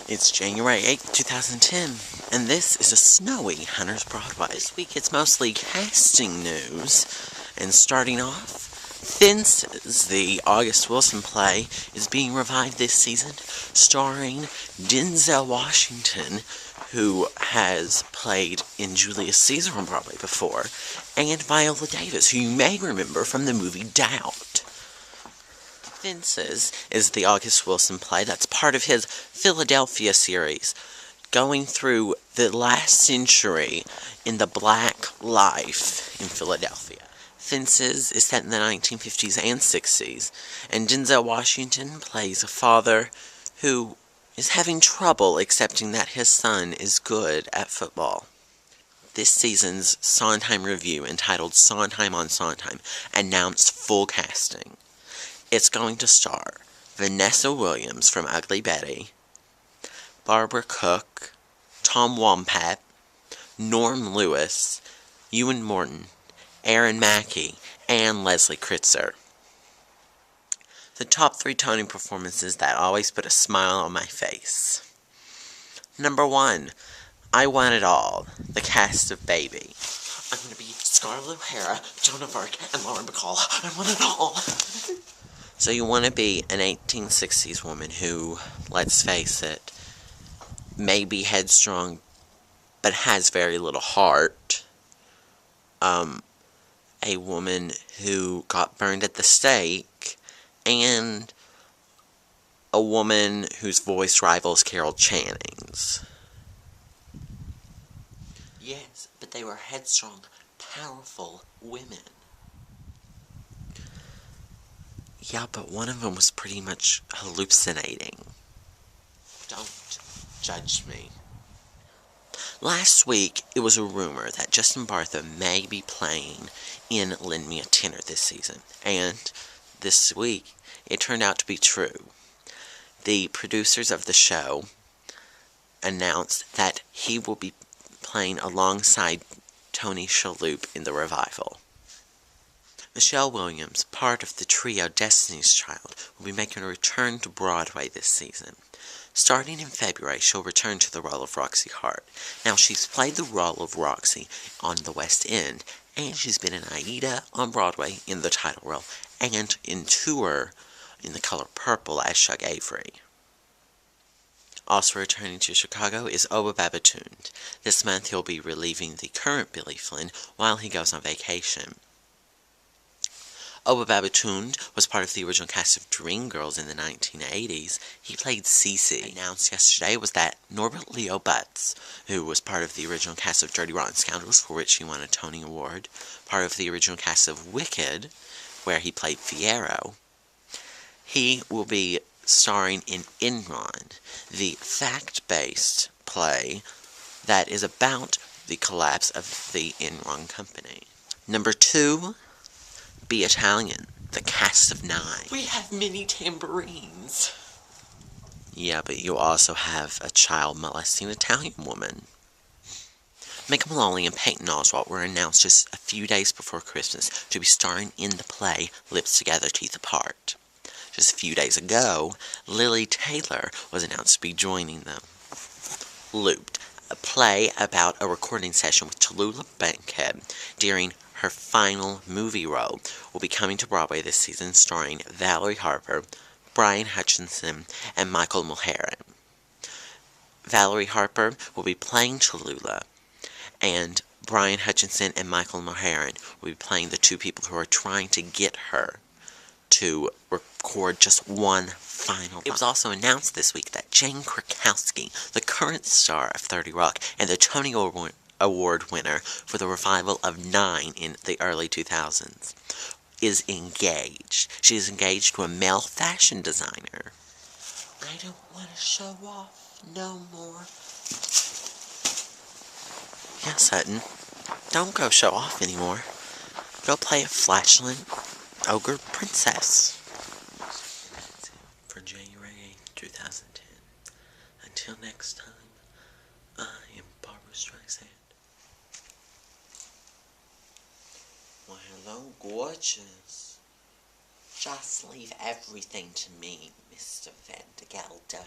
It's January 8th, 2010, and this is a snowy Hunters Broadway. This week it's mostly casting news, and starting off, Fences, the August Wilson play, is being revived this season, starring Denzel Washington, who has played in Julius Caesar on Broadway before, and Viola Davis, who you may remember from the movie Doubt. Fences is the August Wilson play that's part of his Philadelphia series, going through the last century in the black life in Philadelphia. Fences is set in the 1950s and 60s, and Denzel Washington plays a father who is having trouble accepting that his son is good at football. This season's Sondheim review, entitled Sondheim on Sondheim, announced full casting. It's going to star Vanessa Williams from Ugly Betty, Barbara Cook, Tom Wompat, Norm Lewis, Ewan Morton, Aaron Mackey, and Leslie Kritzer. The top 3 Tony performances that always put a smile on my face. Number 1, I Want It All, the cast of Baby. I'm going to be Scarlett O'Hara, Joan of Arc, and Lauren Bacall. I want it all. So you want to be an 1860s woman who, let's face it, may be headstrong, but has very little heart. A woman who got burned at the stake, and a woman whose voice rivals Carol Channing's. Yes, but they were headstrong, powerful women. Yeah, but one of them was pretty much hallucinating. Don't judge me. Last week, it was a rumor that Justin Bartha may be playing in Lend Me a Tenor this season, and this week, it turned out to be true. The producers of the show announced that he will be playing alongside Tony Shalhoub in the revival. Michelle Williams, part of the trio Destiny's Child, will be making a return to Broadway this season. Starting in February, she'll return to the role of Roxy Hart. Now, she's played the role of Roxy on the West End, and she's been in Aida on Broadway in the title role, and in Tour in The Color Purple as Shug Avery. Also returning to Chicago is Obbas Babatund. This month, he'll be relieving the current Billy Flynn while he goes on vacation. Obbas Babatund was part of the original cast of Dreamgirls in the 1980s. He played Cece. Announced yesterday was that Norbert Leo Butz, who was part of the original cast of Dirty Rotten Scoundrels, for which he won a Tony Award, part of the original cast of Wicked, where he played Fiyero, he will be starring in Enron, the fact-based play that is about the collapse of the Enron company. Number 2, Be Italian, the cast of 9. We have mini tambourines. Yeah, but you also have a child-molesting Italian woman. Mika Mullally and Peyton Oswalt were announced just a few days before Christmas to be starring in the play Lips Together, Teeth Apart. Just a few days ago, Lily Taylor was announced to be joining them. Looped, a play about a recording session with Tallulah Bankhead during her final movie role, will be coming to Broadway this season, starring Valerie Harper, Brian Hutchinson, and Michael Mulherin. Valerie Harper will be playing Tallulah, and Brian Hutchinson and Michael Mulherin will be playing the 2 people who are trying to get her to record just one final. It was also announced this week that Jane Krakowski, the current star of 30 Rock and the Tony Award winner for the revival of 9 in the early 2000s, is engaged. She is engaged to a male fashion designer. I don't want to show off no more. Yes, Hutton. Don't go show off anymore. Go play a flatulent ogre princess. That's it for January 8th, 2010. Until next time, I am Barbra Streisand. Well, hello, gorgeous. Just leave everything to me, Mr. Vandergelder.